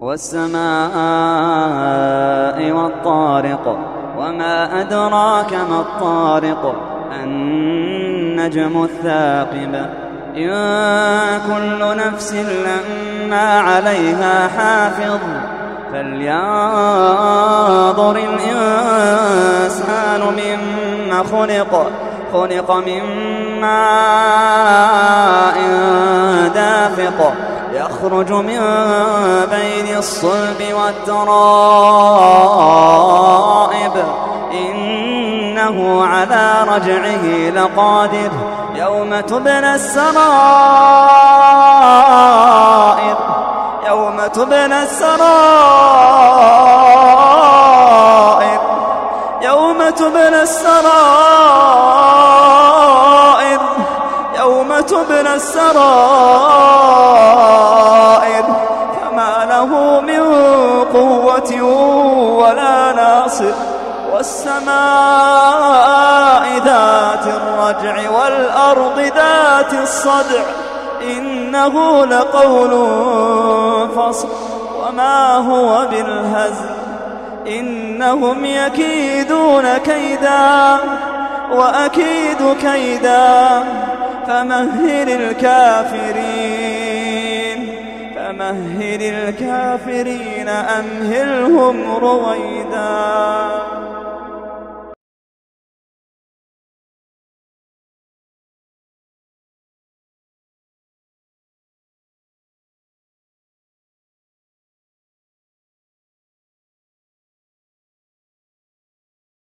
والسماء والطارق وما أدراك ما الطارق النجم الثاقب إن كل نفس لما عليها حافظ فلينظر الإنسان مما خلق من ماء دافق يخرج من بين الصلب والترائب إنه على رجعه لقادر يوم تبلى السرائر فما له من قوة ولا ناصر والسماء ذات الرجع والأرض ذات الصدع إنه لقول فصل وما هو بالهزل إنهم يكيدون كيدا وأكيد كيدا فمهل الكافرين أمهلهم رويدا.